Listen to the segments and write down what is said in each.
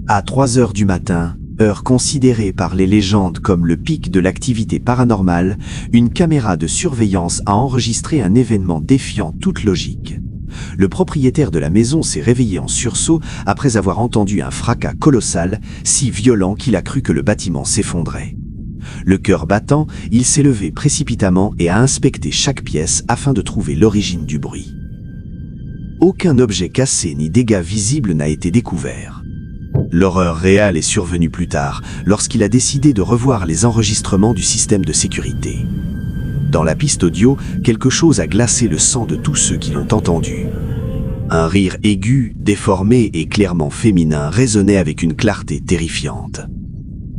À 3 heures du matin, heure considérée par les légendes comme le pic de l'activité paranormale, une caméra de surveillance a enregistré un événement défiant toute logique. Le propriétaire de la maison s'est réveillé en sursaut après avoir entendu un fracas colossal, si violent qu'il a cru que le bâtiment s'effondrait. Le cœur battant, il s'est levé précipitamment et a inspecté chaque pièce afin de trouver l'origine du bruit. Aucun objet cassé ni dégât visible n'a été découvert. L'horreur réelle est survenue plus tard, lorsqu'il a décidé de revoir les enregistrements du système de sécurité. Dans la piste audio, quelque chose a glacé le sang de tous ceux qui l'ont entendu. Un rire aigu, déformé et clairement féminin résonnait avec une clarté terrifiante.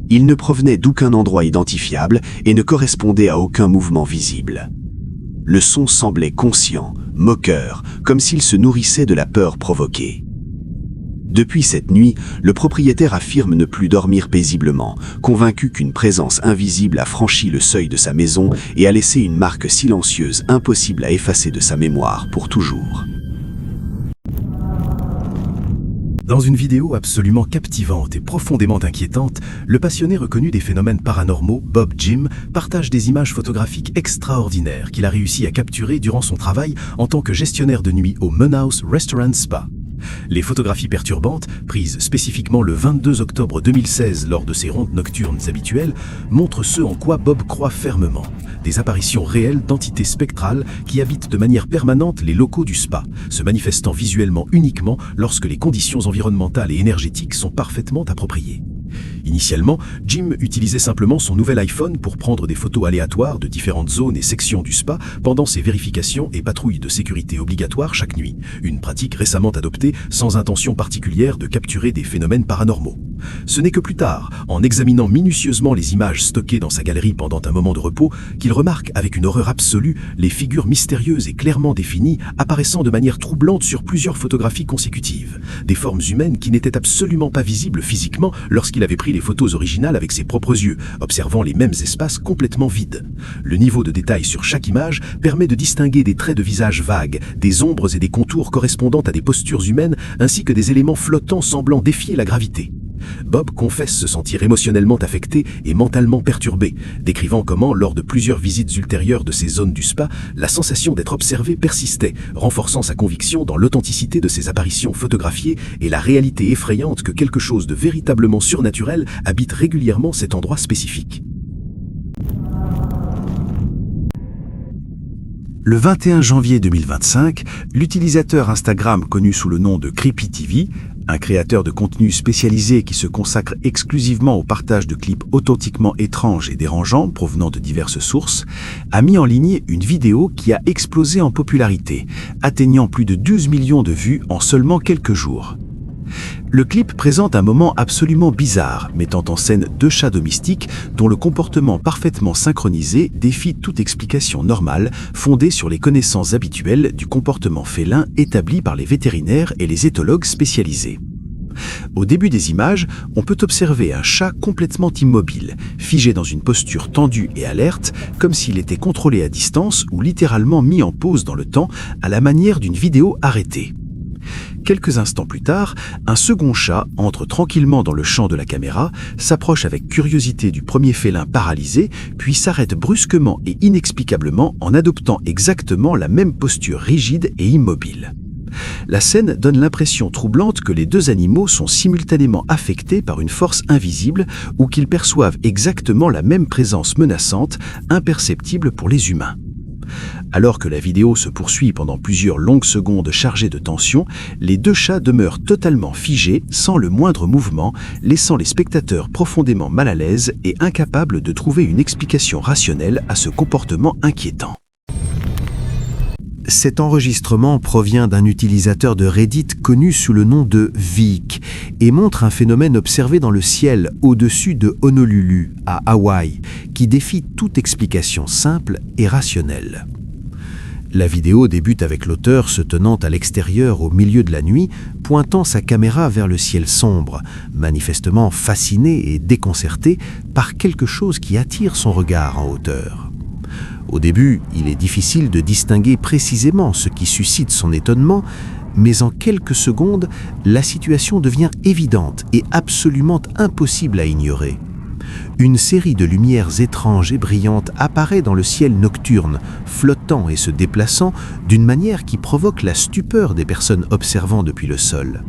Il ne provenait d'aucun endroit identifiable et ne correspondait à aucun mouvement visible. Le son semblait conscient, moqueur, comme s'il se nourrissait de la peur provoquée. Depuis cette nuit, le propriétaire affirme ne plus dormir paisiblement, convaincu qu'une présence invisible a franchi le seuil de sa maison et a laissé une marque silencieuse impossible à effacer de sa mémoire pour toujours. Dans une vidéo absolument captivante et profondément inquiétante, le passionné reconnu des phénomènes paranormaux, Bob Jim, partage des images photographiques extraordinaires qu'il a réussi à capturer durant son travail en tant que gestionnaire de nuit au Munhouse Restaurant Spa. Les photographies perturbantes, prises spécifiquement le 22 octobre 2016 lors de ses rondes nocturnes habituelles, montrent ce en quoi Bob croit fermement. Des apparitions réelles d'entités spectrales qui habitent de manière permanente les locaux du spa, se manifestant visuellement uniquement lorsque les conditions environnementales et énergétiques sont parfaitement appropriées. Initialement, Jim utilisait simplement son nouvel iPhone pour prendre des photos aléatoires de différentes zones et sections du spa pendant ses vérifications et patrouilles de sécurité obligatoires chaque nuit, une pratique récemment adoptée sans intention particulière de capturer des phénomènes paranormaux. Ce n'est que plus tard, en examinant minutieusement les images stockées dans sa galerie pendant un moment de repos, qu'il remarque avec une horreur absolue les figures mystérieuses et clairement définies apparaissant de manière troublante sur plusieurs photographies consécutives. Des formes humaines qui n'étaient absolument pas visibles physiquement lorsqu'il avait pris les photos originales avec ses propres yeux, observant les mêmes espaces complètement vides. Le niveau de détail sur chaque image permet de distinguer des traits de visage vagues, des ombres et des contours correspondant à des postures humaines, ainsi que des éléments flottants semblant défier la gravité. Bob confesse se sentir émotionnellement affecté et mentalement perturbé, décrivant comment, lors de plusieurs visites ultérieures de ces zones du spa, la sensation d'être observé persistait, renforçant sa conviction dans l'authenticité de ces apparitions photographiées et la réalité effrayante que quelque chose de véritablement surnaturel habite régulièrement cet endroit spécifique. Le 21 janvier 2025, l'utilisateur Instagram connu sous le nom de Creepy TV, un créateur de contenu spécialisé qui se consacre exclusivement au partage de clips authentiquement étranges et dérangeants provenant de diverses sources, a mis en ligne une vidéo qui a explosé en popularité, atteignant plus de 12 millions de vues en seulement quelques jours. Le clip présente un moment absolument bizarre, mettant en scène deux chats domestiques dont le comportement parfaitement synchronisé défie toute explication normale fondée sur les connaissances habituelles du comportement félin établies par les vétérinaires et les éthologues spécialisés. Au début des images, on peut observer un chat complètement immobile, figé dans une posture tendue et alerte, comme s'il était contrôlé à distance ou littéralement mis en pause dans le temps, à la manière d'une vidéo arrêtée. Quelques instants plus tard, un second chat entre tranquillement dans le champ de la caméra, s'approche avec curiosité du premier félin paralysé, puis s'arrête brusquement et inexplicablement en adoptant exactement la même posture rigide et immobile. La scène donne l'impression troublante que les deux animaux sont simultanément affectés par une force invisible ou qu'ils perçoivent exactement la même présence menaçante, imperceptible pour les humains. Alors que la vidéo se poursuit pendant plusieurs longues secondes chargées de tension, les deux chats demeurent totalement figés, sans le moindre mouvement, laissant les spectateurs profondément mal à l'aise et incapables de trouver une explication rationnelle à ce comportement inquiétant. Cet enregistrement provient d'un utilisateur de Reddit connu sous le nom de Vic et montre un phénomène observé dans le ciel au-dessus de Honolulu, à Hawaï, qui défie toute explication simple et rationnelle. La vidéo débute avec l'auteur se tenant à l'extérieur au milieu de la nuit, pointant sa caméra vers le ciel sombre, manifestement fasciné et déconcerté par quelque chose qui attire son regard en hauteur. Au début, il est difficile de distinguer précisément ce qui suscite son étonnement, mais en quelques secondes, la situation devient évidente et absolument impossible à ignorer. Une série de lumières étranges et brillantes apparaît dans le ciel nocturne, flottant et se déplaçant d'une manière qui provoque la stupeur des personnes observant depuis le sol.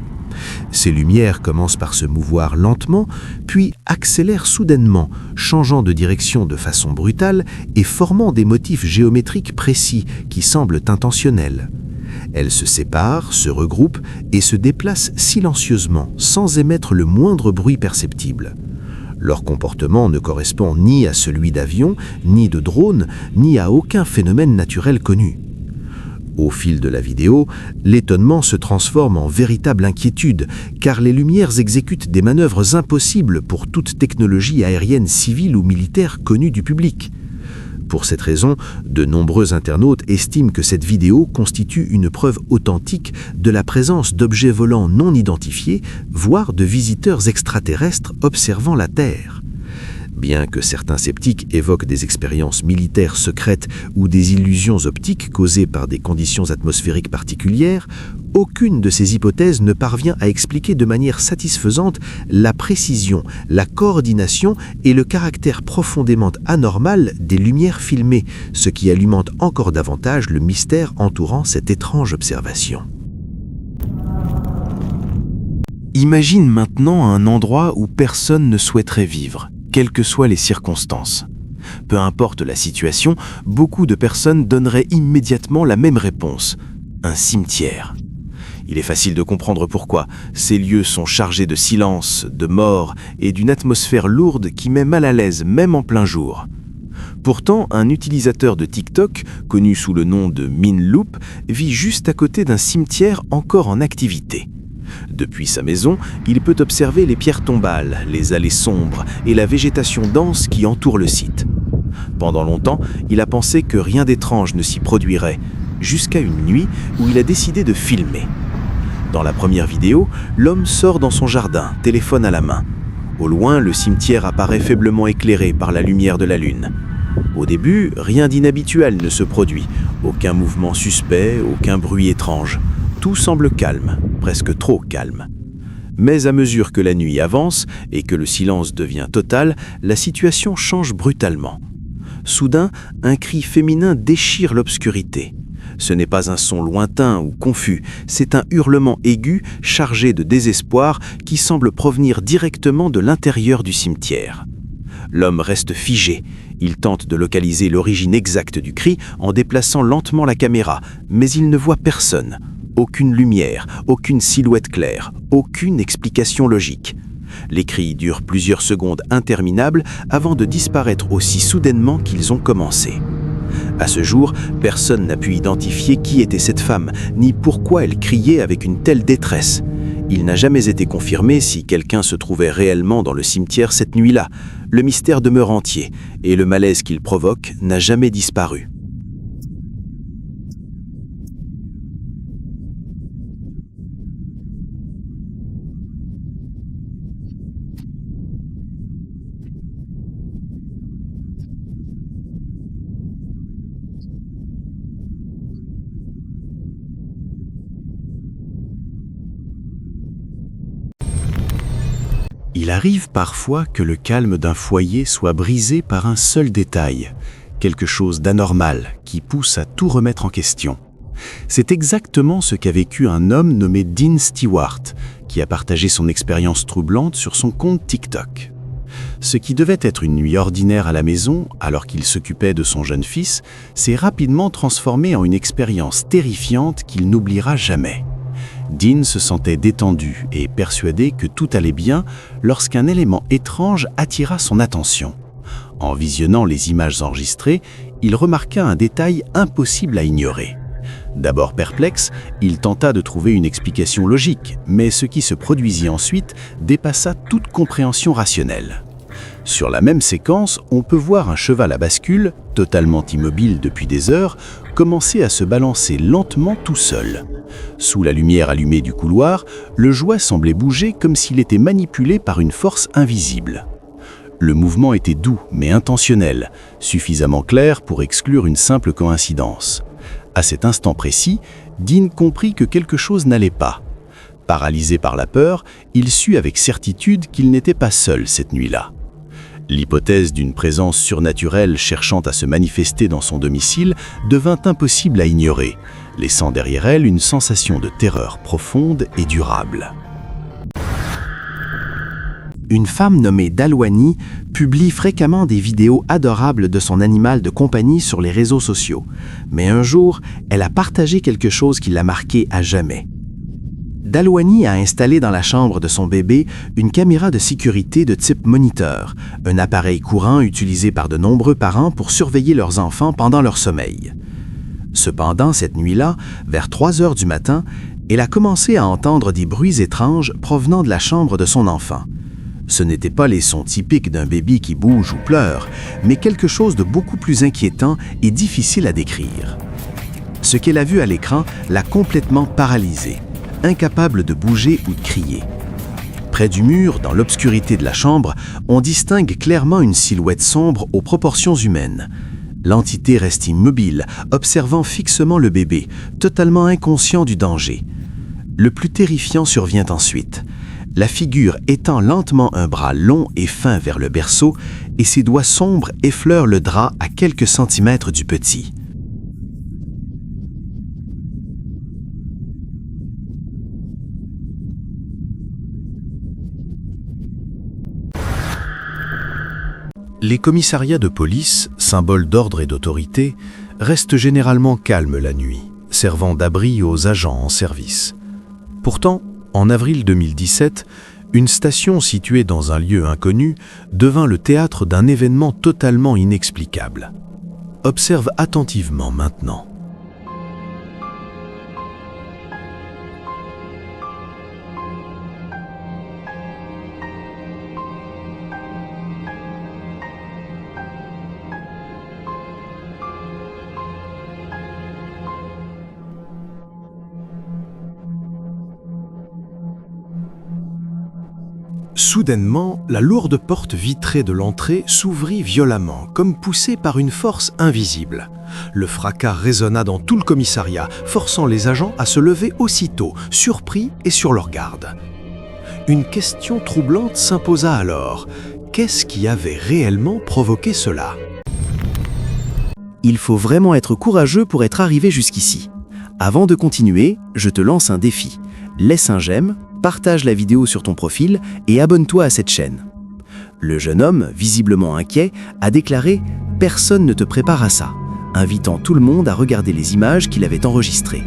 Ces lumières commencent par se mouvoir lentement, puis accélèrent soudainement, changeant de direction de façon brutale et formant des motifs géométriques précis qui semblent intentionnels. Elles se séparent, se regroupent et se déplacent silencieusement, sans émettre le moindre bruit perceptible. Leur comportement ne correspond ni à celui d'avions, ni de drones, ni à aucun phénomène naturel connu. Au fil de la vidéo, l'étonnement se transforme en véritable inquiétude, car les lumières exécutent des manœuvres impossibles pour toute technologie aérienne civile ou militaire connue du public. Pour cette raison, de nombreux internautes estiment que cette vidéo constitue une preuve authentique de la présence d'objets volants non identifiés, voire de visiteurs extraterrestres observant la Terre. Bien que certains sceptiques évoquent des expériences militaires secrètes ou des illusions optiques causées par des conditions atmosphériques particulières, aucune de ces hypothèses ne parvient à expliquer de manière satisfaisante la précision, la coordination et le caractère profondément anormal des lumières filmées, ce qui alimente encore davantage le mystère entourant cette étrange observation. Imagine maintenant un endroit où personne ne souhaiterait vivre, quelles que soient les circonstances. Peu importe la situation, beaucoup de personnes donneraient immédiatement la même réponse: un cimetière. Il est facile de comprendre pourquoi. Ces lieux sont chargés de silence, de mort et d'une atmosphère lourde qui met mal à l'aise même en plein jour. Pourtant, un utilisateur de TikTok, connu sous le nom de Minloop, vit juste à côté d'un cimetière encore en activité. Depuis sa maison, il peut observer les pierres tombales, les allées sombres et la végétation dense qui entoure le site. Pendant longtemps, il a pensé que rien d'étrange ne s'y produirait, jusqu'à une nuit où il a décidé de filmer. Dans la première vidéo, l'homme sort dans son jardin, téléphone à la main. Au loin, le cimetière apparaît faiblement éclairé par la lumière de la lune. Au début, rien d'inhabituel ne se produit, aucun mouvement suspect, aucun bruit étrange. Tout semble calme, presque trop calme. Mais à mesure que la nuit avance et que le silence devient total, la situation change brutalement. Soudain, un cri féminin déchire l'obscurité. Ce n'est pas un son lointain ou confus, c'est un hurlement aigu chargé de désespoir qui semble provenir directement de l'intérieur du cimetière. L'homme reste figé. Il tente de localiser l'origine exacte du cri en déplaçant lentement la caméra, mais il ne voit personne. Aucune lumière, aucune silhouette claire, aucune explication logique. Les cris durent plusieurs secondes interminables avant de disparaître aussi soudainement qu'ils ont commencé. À ce jour, personne n'a pu identifier qui était cette femme, ni pourquoi elle criait avec une telle détresse. Il n'a jamais été confirmé si quelqu'un se trouvait réellement dans le cimetière cette nuit-là. Le mystère demeure entier, et le malaise qu'il provoque n'a jamais disparu. Il arrive parfois que le calme d'un foyer soit brisé par un seul détail, quelque chose d'anormal qui pousse à tout remettre en question. C'est exactement ce qu'a vécu un homme nommé Dean Stewart, qui a partagé son expérience troublante sur son compte TikTok. Ce qui devait être une nuit ordinaire à la maison, alors qu'il s'occupait de son jeune fils, s'est rapidement transformé en une expérience terrifiante qu'il n'oubliera jamais. Dean se sentait détendu et persuadé que tout allait bien lorsqu'un élément étrange attira son attention. En visionnant les images enregistrées, il remarqua un détail impossible à ignorer. D'abord perplexe, il tenta de trouver une explication logique, mais ce qui se produisit ensuite dépassa toute compréhension rationnelle. Sur la même séquence, on peut voir un cheval à bascule, totalement immobile depuis des heures, commencer à se balancer lentement tout seul. Sous la lumière allumée du couloir, le jouet semblait bouger comme s'il était manipulé par une force invisible. Le mouvement était doux mais intentionnel, suffisamment clair pour exclure une simple coïncidence. À cet instant précis, Dean comprit que quelque chose n'allait pas. Paralysé par la peur, il sut avec certitude qu'il n'était pas seul cette nuit-là. L'hypothèse d'une présence surnaturelle cherchant à se manifester dans son domicile devint impossible à ignorer, laissant derrière elle une sensation de terreur profonde et durable. Une femme nommée Dalwani publie fréquemment des vidéos adorables de son animal de compagnie sur les réseaux sociaux. Mais un jour, elle a partagé quelque chose qui l'a marqué à jamais. Dalwani a installé dans la chambre de son bébé une caméra de sécurité de type moniteur, un appareil courant utilisé par de nombreux parents pour surveiller leurs enfants pendant leur sommeil. Cependant, cette nuit-là, vers 3 heures du matin, elle a commencé à entendre des bruits étranges provenant de la chambre de son enfant. Ce n'étaient pas les sons typiques d'un bébé qui bouge ou pleure, mais quelque chose de beaucoup plus inquiétant et difficile à décrire. Ce qu'elle a vu à l'écran l'a complètement paralysée, incapable de bouger ou de crier. Près du mur, dans l'obscurité de la chambre, on distingue clairement une silhouette sombre aux proportions humaines. L'entité reste immobile, observant fixement le bébé, totalement inconscient du danger. Le plus terrifiant survient ensuite. La figure étend lentement un bras long et fin vers le berceau et ses doigts sombres effleurent le drap à quelques centimètres du petit. Les commissariats de police, symboles d'ordre et d'autorité, restent généralement calmes la nuit, servant d'abri aux agents en service. Pourtant, en avril 2017, une station située dans un lieu inconnu devint le théâtre d'un événement totalement inexplicable. Observe attentivement maintenant. Soudainement, la lourde porte vitrée de l'entrée s'ouvrit violemment, comme poussée par une force invisible. Le fracas résonna dans tout le commissariat, forçant les agents à se lever aussitôt, surpris et sur leur garde. Une question troublante s'imposa alors. Qu'est-ce qui avait réellement provoqué cela ? Il faut vraiment être courageux pour être arrivé jusqu'ici. Avant de continuer, je te lance un défi. Laisse un j'aime, partage la vidéo sur ton profil et abonne-toi à cette chaîne. Le jeune homme, visiblement inquiet, a déclaré « Personne ne te prépare à ça », invitant tout le monde à regarder les images qu'il avait enregistrées.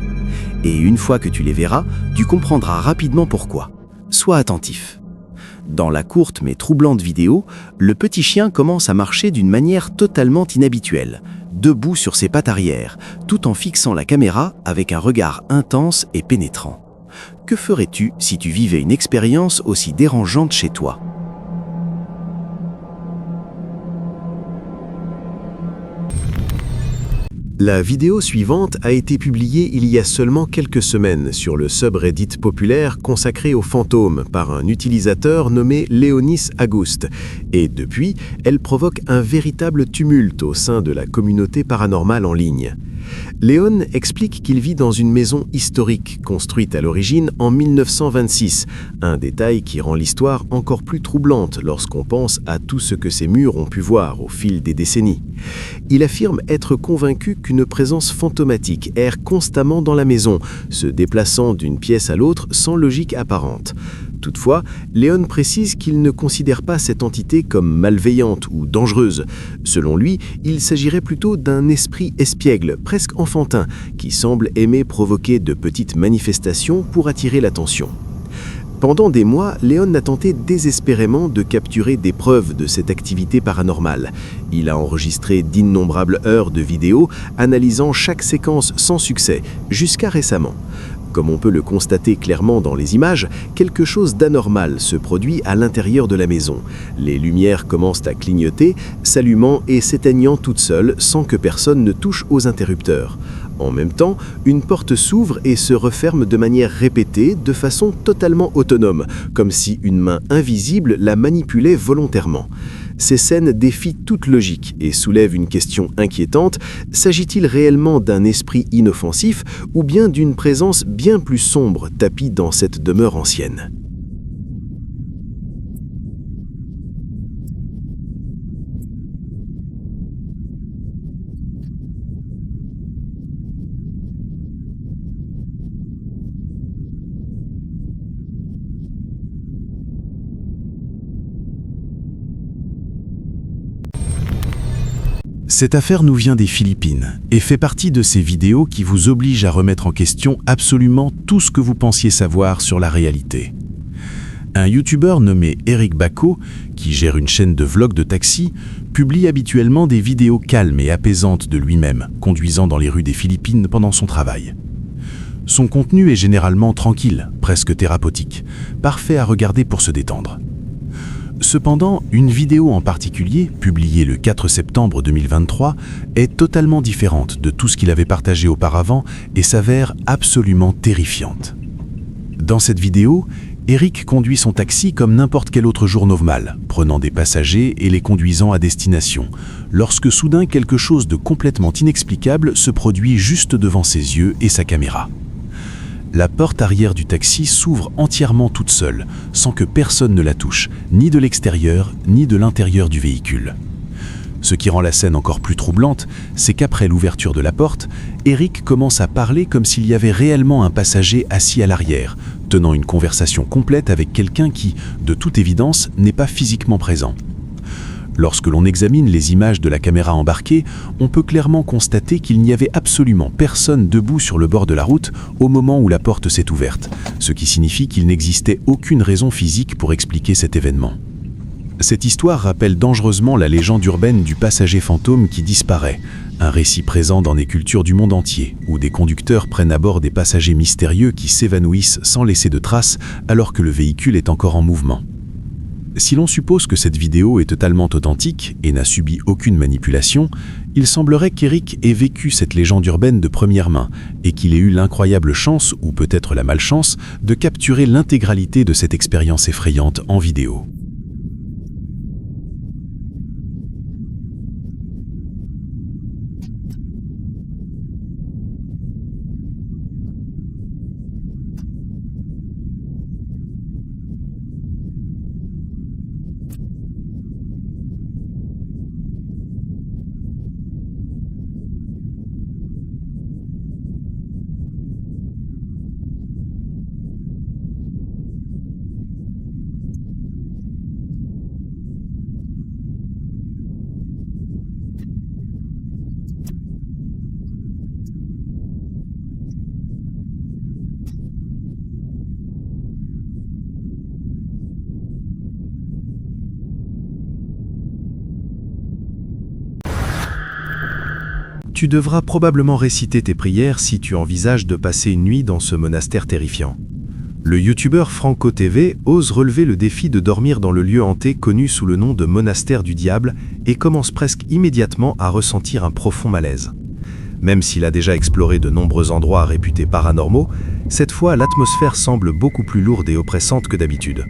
Et une fois que tu les verras, tu comprendras rapidement pourquoi. Sois attentif. Dans la courte mais troublante vidéo, le petit chien commence à marcher d'une manière totalement inhabituelle, debout sur ses pattes arrière, tout en fixant la caméra avec un regard intense et pénétrant. Que ferais-tu si tu vivais une expérience aussi dérangeante chez toi ? La vidéo suivante a été publiée il y a seulement quelques semaines sur le subreddit populaire consacré aux fantômes par un utilisateur nommé Léonis Agoust. Et depuis, elle provoque un véritable tumulte au sein de la communauté paranormale en ligne. Léon explique qu'il vit dans une maison historique construite à l'origine en 1926, un détail qui rend l'histoire encore plus troublante lorsqu'on pense à tout ce que ces murs ont pu voir au fil des décennies. Il affirme être convaincu qu'une présence fantomatique erre constamment dans la maison, se déplaçant d'une pièce à l'autre sans logique apparente. Toutefois, Léon précise qu'il ne considère pas cette entité comme malveillante ou dangereuse. Selon lui, il s'agirait plutôt d'un esprit espiègle, presque enfantin, qui semble aimer provoquer de petites manifestations pour attirer l'attention. Pendant des mois, Léon a tenté désespérément de capturer des preuves de cette activité paranormale. Il a enregistré d'innombrables heures de vidéos, analysant chaque séquence sans succès, jusqu'à récemment. Comme on peut le constater clairement dans les images, quelque chose d'anormal se produit à l'intérieur de la maison. Les lumières commencent à clignoter, s'allumant et s'éteignant toutes seules sans que personne ne touche aux interrupteurs. En même temps, une porte s'ouvre et se referme de manière répétée, de façon totalement autonome, comme si une main invisible la manipulait volontairement. Ces scènes défient toute logique et soulèvent une question inquiétante. S'agit-il réellement d'un esprit inoffensif ou bien d'une présence bien plus sombre tapie dans cette demeure ancienne ? Cette affaire nous vient des Philippines et fait partie de ces vidéos qui vous obligent à remettre en question absolument tout ce que vous pensiez savoir sur la réalité. Un youtubeur nommé Eric Bacco, qui gère une chaîne de vlogs de taxi, publie habituellement des vidéos calmes et apaisantes de lui-même, conduisant dans les rues des Philippines pendant son travail. Son contenu est généralement tranquille, presque thérapeutique, parfait à regarder pour se détendre. Cependant, une vidéo en particulier, publiée le 4 septembre 2023, est totalement différente de tout ce qu'il avait partagé auparavant et s'avère absolument terrifiante. Dans cette vidéo, Eric conduit son taxi comme n'importe quel autre jour normal, prenant des passagers et les conduisant à destination, lorsque soudain quelque chose de complètement inexplicable se produit juste devant ses yeux et sa caméra. La porte arrière du taxi s'ouvre entièrement toute seule, sans que personne ne la touche, ni de l'extérieur, ni de l'intérieur du véhicule. Ce qui rend la scène encore plus troublante, c'est qu'après l'ouverture de la porte, Eric commence à parler comme s'il y avait réellement un passager assis à l'arrière, tenant une conversation complète avec quelqu'un qui, de toute évidence, n'est pas physiquement présent. Lorsque l'on examine les images de la caméra embarquée, on peut clairement constater qu'il n'y avait absolument personne debout sur le bord de la route au moment où la porte s'est ouverte, ce qui signifie qu'il n'existait aucune raison physique pour expliquer cet événement. Cette histoire rappelle dangereusement la légende urbaine du passager fantôme qui disparaît, un récit présent dans des cultures du monde entier, où des conducteurs prennent à bord des passagers mystérieux qui s'évanouissent sans laisser de traces alors que le véhicule est encore en mouvement. Si l'on suppose que cette vidéo est totalement authentique et n'a subi aucune manipulation, il semblerait qu'Eric ait vécu cette légende urbaine de première main et qu'il ait eu l'incroyable chance, ou peut-être la malchance, de capturer l'intégralité de cette expérience effrayante en vidéo. Tu devras probablement réciter tes prières si tu envisages de passer une nuit dans ce monastère terrifiant. Le youtubeur Franco TV ose relever le défi de dormir dans le lieu hanté connu sous le nom de monastère du diable et commence presque immédiatement à ressentir un profond malaise. Même s'il a déjà exploré de nombreux endroits réputés paranormaux, cette fois l'atmosphère semble beaucoup plus lourde et oppressante que d'habitude.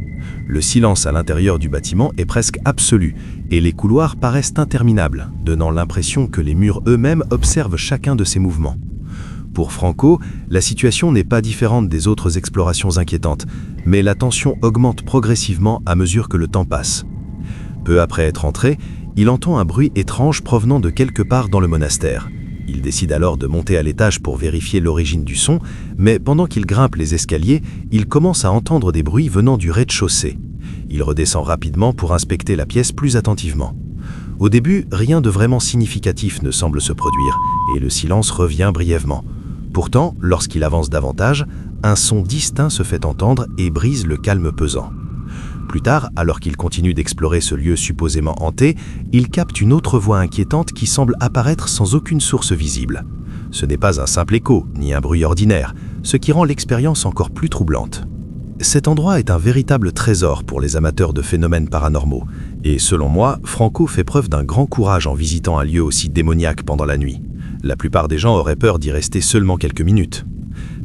Le silence à l'intérieur du bâtiment est presque absolu et les couloirs paraissent interminables, donnant l'impression que les murs eux-mêmes observent chacun de ces mouvements. Pour Franco, la situation n'est pas différente des autres explorations inquiétantes, mais la tension augmente progressivement à mesure que le temps passe. Peu après être entré, il entend un bruit étrange provenant de quelque part dans le monastère. Il décide alors de monter à l'étage pour vérifier l'origine du son, mais pendant qu'il grimpe les escaliers, il commence à entendre des bruits venant du rez-de-chaussée. Il redescend rapidement pour inspecter la pièce plus attentivement. Au début, rien de vraiment significatif ne semble se produire, et le silence revient brièvement. Pourtant, lorsqu'il avance davantage, un son distinct se fait entendre et brise le calme pesant. Plus tard, alors qu'il continue d'explorer ce lieu supposément hanté, il capte une autre voix inquiétante qui semble apparaître sans aucune source visible. Ce n'est pas un simple écho, ni un bruit ordinaire, ce qui rend l'expérience encore plus troublante. Cet endroit est un véritable trésor pour les amateurs de phénomènes paranormaux, et selon moi, Franco fait preuve d'un grand courage en visitant un lieu aussi démoniaque pendant la nuit. La plupart des gens auraient peur d'y rester seulement quelques minutes.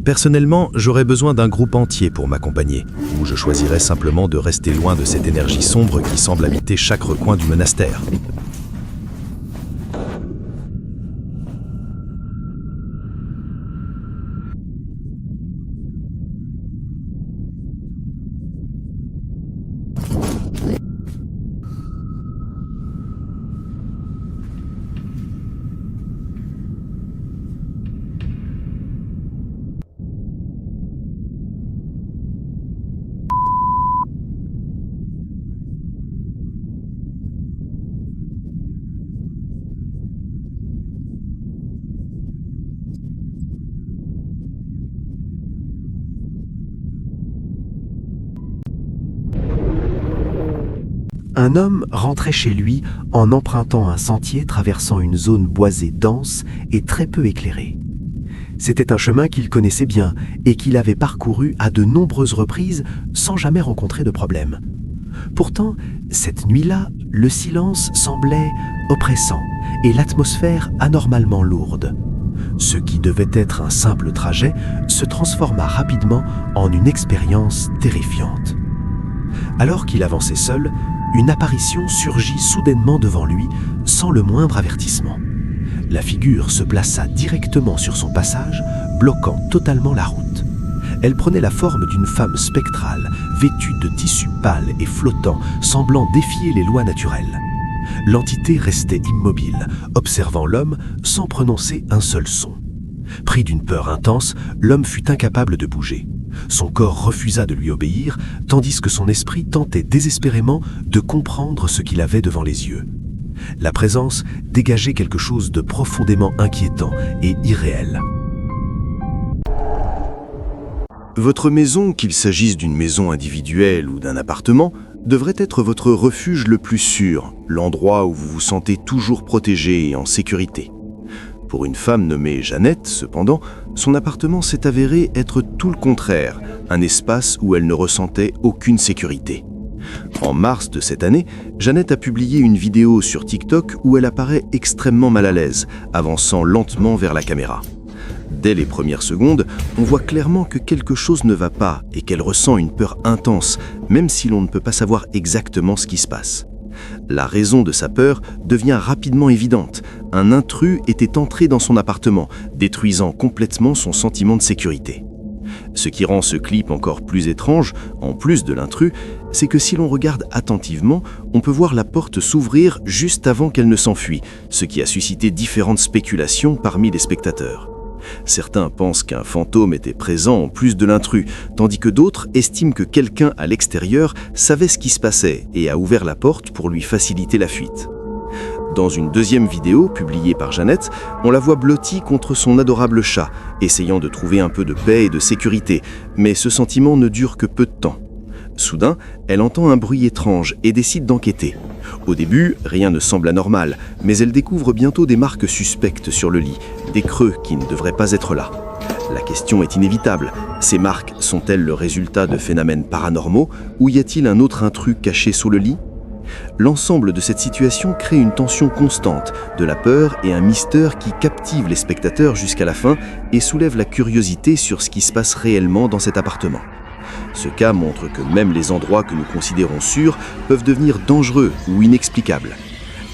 Personnellement, j'aurais besoin d'un groupe entier pour m'accompagner, ou je choisirais simplement de rester loin de cette énergie sombre qui semble habiter chaque recoin du monastère. Un homme rentrait chez lui en empruntant un sentier traversant une zone boisée dense et très peu éclairée. C'était un chemin qu'il connaissait bien et qu'il avait parcouru à de nombreuses reprises sans jamais rencontrer de problème. Pourtant, cette nuit-là, le silence semblait oppressant et l'atmosphère anormalement lourde. Ce qui devait être un simple trajet se transforma rapidement en une expérience terrifiante. Alors qu'il avançait seul, une apparition surgit soudainement devant lui, sans le moindre avertissement. La figure se plaça directement sur son passage, bloquant totalement la route. Elle prenait la forme d'une femme spectrale, vêtue de tissu pâle et flottant, semblant défier les lois naturelles. L'entité restait immobile, observant l'homme sans prononcer un seul son. Pris d'une peur intense, l'homme fut incapable de bouger. Son corps refusa de lui obéir, tandis que son esprit tentait désespérément de comprendre ce qu'il avait devant les yeux. La présence dégageait quelque chose de profondément inquiétant et irréel. Votre maison, qu'il s'agisse d'une maison individuelle ou d'un appartement, devrait être votre refuge le plus sûr, l'endroit où vous vous sentez toujours protégé et en sécurité. Pour une femme nommée Jeannette, cependant, son appartement s'est avéré être tout le contraire, un espace où elle ne ressentait aucune sécurité. En mars de cette année, Jeannette a publié une vidéo sur TikTok où elle apparaît extrêmement mal à l'aise, avançant lentement vers la caméra. Dès les premières secondes, on voit clairement que quelque chose ne va pas et qu'elle ressent une peur intense, même si l'on ne peut pas savoir exactement ce qui se passe. La raison de sa peur devient rapidement évidente. Un intrus était entré dans son appartement, détruisant complètement son sentiment de sécurité. Ce qui rend ce clip encore plus étrange, en plus de l'intrus, c'est que si l'on regarde attentivement, on peut voir la porte s'ouvrir juste avant qu'elle ne s'enfuit, ce qui a suscité différentes spéculations parmi les spectateurs. Certains pensent qu'un fantôme était présent en plus de l'intrus, tandis que d'autres estiment que quelqu'un à l'extérieur savait ce qui se passait et a ouvert la porte pour lui faciliter la fuite. Dans une deuxième vidéo publiée par Jeannette, on la voit blottie contre son adorable chat, essayant de trouver un peu de paix et de sécurité, mais ce sentiment ne dure que peu de temps. Soudain, elle entend un bruit étrange et décide d'enquêter. Au début, rien ne semble anormal, mais elle découvre bientôt des marques suspectes sur le lit, des creux qui ne devraient pas être là. La question est inévitable. Ces marques sont-elles le résultat de phénomènes paranormaux ou y a-t-il un autre intrus caché sous le lit ? L'ensemble de cette situation crée une tension constante, de la peur et un mystère qui captive les spectateurs jusqu'à la fin et soulève la curiosité sur ce qui se passe réellement dans cet appartement. Ce cas montre que même les endroits que nous considérons sûrs peuvent devenir dangereux ou inexplicables.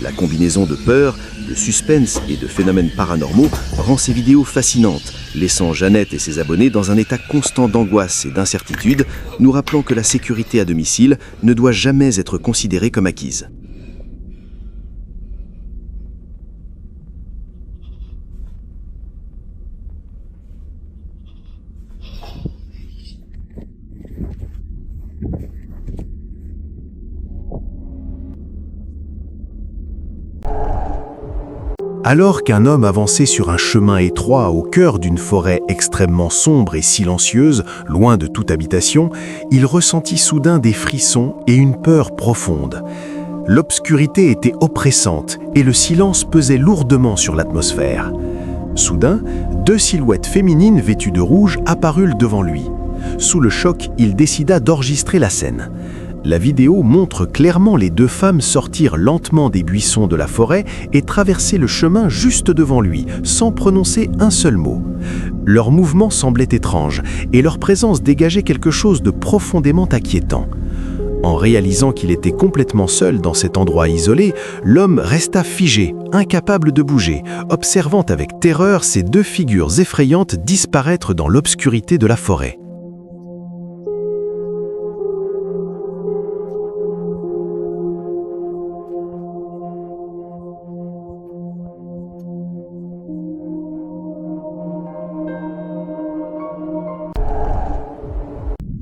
La combinaison de peur, de suspense et de phénomènes paranormaux rend ces vidéos fascinantes, laissant Jeannette et ses abonnés dans un état constant d'angoisse et d'incertitude, nous rappelant que la sécurité à domicile ne doit jamais être considérée comme acquise. Alors qu'un homme avançait sur un chemin étroit au cœur d'une forêt extrêmement sombre et silencieuse, loin de toute habitation, il ressentit soudain des frissons et une peur profonde. L'obscurité était oppressante et le silence pesait lourdement sur l'atmosphère. Soudain, 2 silhouettes féminines vêtues de rouge apparurent devant lui. Sous le choc, il décida d'enregistrer la scène. La vidéo montre clairement les 2 femmes sortir lentement des buissons de la forêt et traverser le chemin juste devant lui, sans prononcer un seul mot. Leur mouvement semblait étrange et leur présence dégageait quelque chose de profondément inquiétant. En réalisant qu'il était complètement seul dans cet endroit isolé, l'homme resta figé, incapable de bouger, observant avec terreur ces 2 figures effrayantes disparaître dans l'obscurité de la forêt.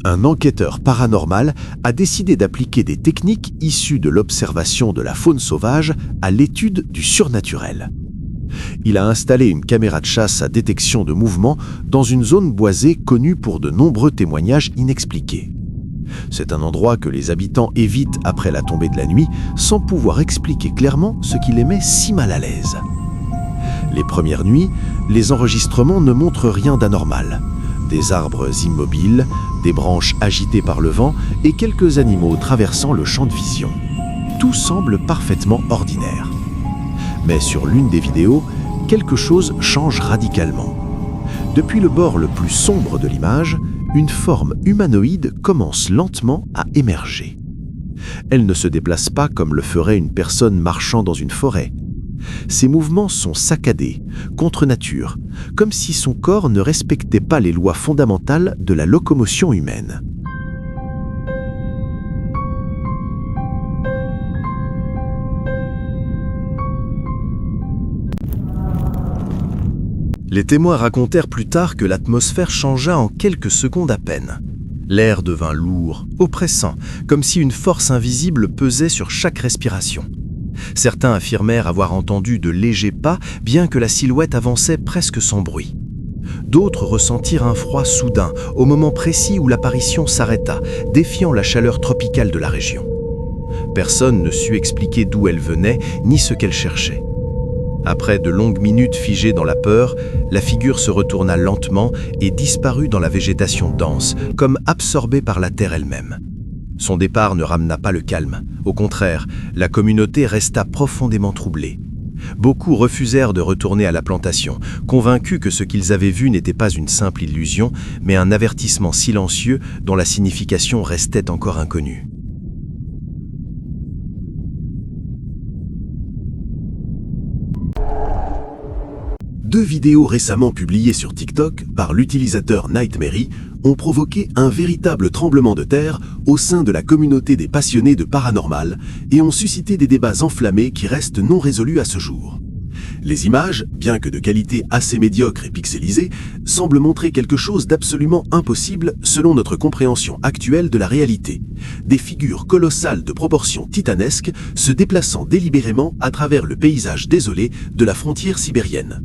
Un enquêteur paranormal a décidé d'appliquer des techniques issues de l'observation de la faune sauvage à l'étude du surnaturel. Il a installé une caméra de chasse à détection de mouvement dans une zone boisée connue pour de nombreux témoignages inexpliqués. C'est un endroit que les habitants évitent après la tombée de la nuit sans pouvoir expliquer clairement ce qui les met si mal à l'aise. Les premières nuits, les enregistrements ne montrent rien d'anormal. Des arbres immobiles, des branches agitées par le vent et quelques animaux traversant le champ de vision. Tout semble parfaitement ordinaire. Mais sur l'une des vidéos, quelque chose change radicalement. Depuis le bord le plus sombre de l'image, une forme humanoïde commence lentement à émerger. Elle ne se déplace pas comme le ferait une personne marchant dans une forêt. Ses mouvements sont saccadés, contre nature, comme si son corps ne respectait pas les lois fondamentales de la locomotion humaine. Les témoins racontèrent plus tard que l'atmosphère changea en quelques secondes à peine. L'air devint lourd, oppressant, comme si une force invisible pesait sur chaque respiration. Certains affirmèrent avoir entendu de légers pas, bien que la silhouette avançait presque sans bruit. D'autres ressentirent un froid soudain, au moment précis où l'apparition s'arrêta, défiant la chaleur tropicale de la région. Personne ne sut expliquer d'où elle venait, ni ce qu'elle cherchait. Après de longues minutes figées dans la peur, la figure se retourna lentement et disparut dans la végétation dense, comme absorbée par la terre elle-même. Son départ ne ramena pas le calme. Au contraire, la communauté resta profondément troublée. Beaucoup refusèrent de retourner à la plantation, convaincus que ce qu'ils avaient vu n'était pas une simple illusion, mais un avertissement silencieux dont la signification restait encore inconnue. Deux vidéos récemment publiées sur TikTok par l'utilisateur Nightmary ont provoqué un véritable tremblement de terre au sein de la communauté des passionnés de paranormal et ont suscité des débats enflammés qui restent non résolus à ce jour. Les images, bien que de qualité assez médiocre et pixelisée, semblent montrer quelque chose d'absolument impossible selon notre compréhension actuelle de la réalité. Des figures colossales de proportions titanesques se déplaçant délibérément à travers le paysage désolé de la frontière sibérienne.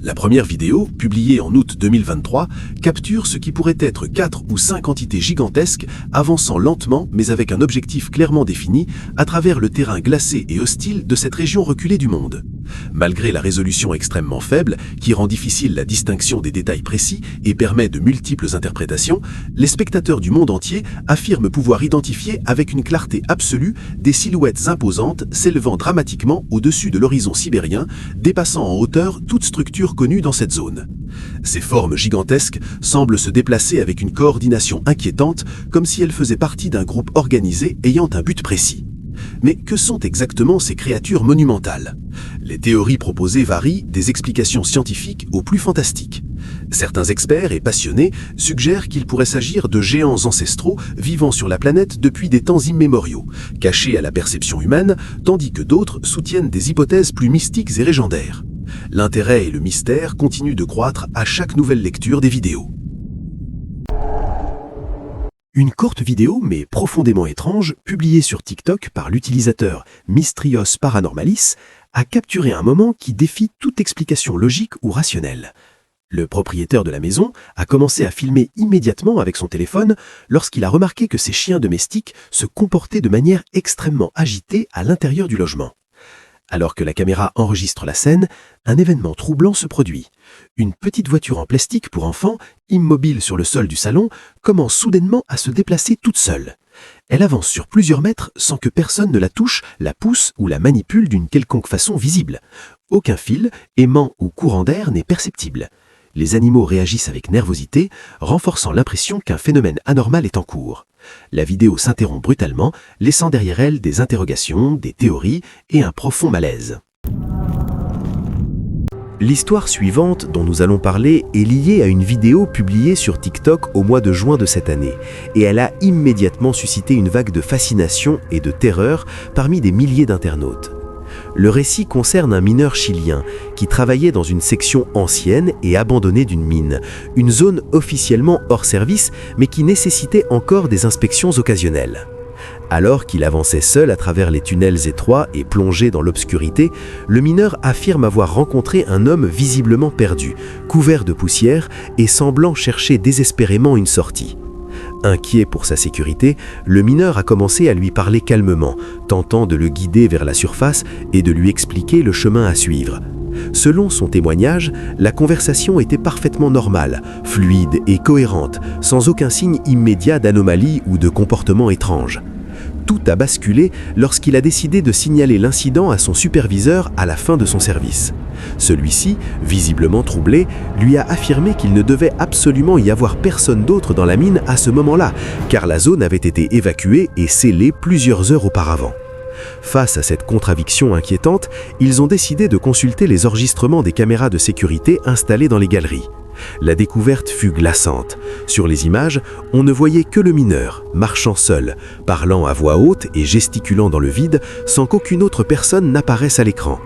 La première vidéo, publiée en août 2023, capture ce qui pourrait être 4 ou 5 entités gigantesques avançant lentement mais avec un objectif clairement défini à travers le terrain glacé et hostile de cette région reculée du monde. Malgré la résolution extrêmement faible, qui rend difficile la distinction des détails précis et permet de multiples interprétations, les spectateurs du monde entier affirment pouvoir identifier avec une clarté absolue des silhouettes imposantes s'élevant dramatiquement au-dessus de l'horizon sibérien, dépassant en hauteur toute structure connue dans cette zone. Ces formes gigantesques semblent se déplacer avec une coordination inquiétante, comme si elles faisaient partie d'un groupe organisé ayant un but précis. Mais que sont exactement ces créatures monumentales ? Les théories proposées varient des explications scientifiques aux plus fantastiques. Certains experts et passionnés suggèrent qu'il pourrait s'agir de géants ancestraux vivant sur la planète depuis des temps immémoriaux, cachés à la perception humaine, tandis que d'autres soutiennent des hypothèses plus mystiques et légendaires. L'intérêt et le mystère continuent de croître à chaque nouvelle lecture des vidéos. Une courte vidéo, mais profondément étrange, publiée sur TikTok par l'utilisateur Mystrios Paranormalis, a capturé un moment qui défie toute explication logique ou rationnelle. Le propriétaire de la maison a commencé à filmer immédiatement avec son téléphone lorsqu'il a remarqué que ses chiens domestiques se comportaient de manière extrêmement agitée à l'intérieur du logement. Alors que la caméra enregistre la scène, un événement troublant se produit. Une petite voiture en plastique pour enfants, immobile sur le sol du salon, commence soudainement à se déplacer toute seule. Elle avance sur plusieurs mètres sans que personne ne la touche, la pousse ou la manipule d'une quelconque façon visible. Aucun fil, aimant ou courant d'air n'est perceptible. Les animaux réagissent avec nervosité, renforçant l'impression qu'un phénomène anormal est en cours. La vidéo s'interrompt brutalement, laissant derrière elle des interrogations, des théories et un profond malaise. L'histoire suivante dont nous allons parler est liée à une vidéo publiée sur TikTok au mois de juin de cette année, et elle a immédiatement suscité une vague de fascination et de terreur parmi des milliers d'internautes. Le récit concerne un mineur chilien qui travaillait dans une section ancienne et abandonnée d'une mine, une zone officiellement hors service mais qui nécessitait encore des inspections occasionnelles. Alors qu'il avançait seul à travers les tunnels étroits et plongé dans l'obscurité, le mineur affirme avoir rencontré un homme visiblement perdu, couvert de poussière et semblant chercher désespérément une sortie. Inquiet pour sa sécurité, le mineur a commencé à lui parler calmement, tentant de le guider vers la surface et de lui expliquer le chemin à suivre. Selon son témoignage, la conversation était parfaitement normale, fluide et cohérente, sans aucun signe immédiat d'anomalie ou de comportement étrange. Tout a basculé lorsqu'il a décidé de signaler l'incident à son superviseur à la fin de son service. Celui-ci, visiblement troublé, lui a affirmé qu'il ne devait absolument y avoir personne d'autre dans la mine à ce moment-là, car la zone avait été évacuée et scellée plusieurs heures auparavant. Face à cette contradiction inquiétante, ils ont décidé de consulter les enregistrements des caméras de sécurité installées dans les galeries. La découverte fut glaçante. Sur les images, on ne voyait que le mineur, marchant seul, parlant à voix haute et gesticulant dans le vide sans qu'aucune autre personne n'apparaisse à l'écran.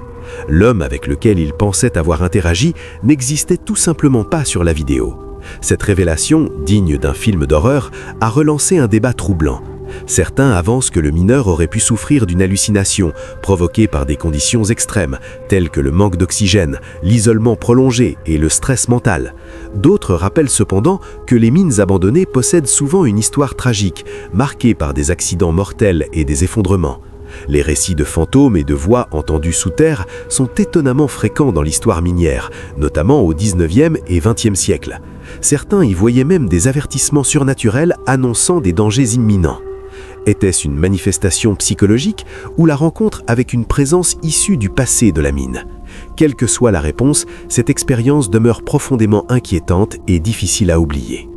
L'homme avec lequel il pensait avoir interagi n'existait tout simplement pas sur la vidéo. Cette révélation, digne d'un film d'horreur, a relancé un débat troublant. Certains avancent que le mineur aurait pu souffrir d'une hallucination provoquée par des conditions extrêmes, telles que le manque d'oxygène, l'isolement prolongé et le stress mental. D'autres rappellent cependant que les mines abandonnées possèdent souvent une histoire tragique, marquée par des accidents mortels et des effondrements. Les récits de fantômes et de voix entendues sous terre sont étonnamment fréquents dans l'histoire minière, notamment au XIXe et XXe siècle. Certains y voyaient même des avertissements surnaturels annonçant des dangers imminents. Était-ce une manifestation psychologique ou la rencontre avec une présence issue du passé de la mine? Quelle que soit la réponse, cette expérience demeure profondément inquiétante et difficile à oublier.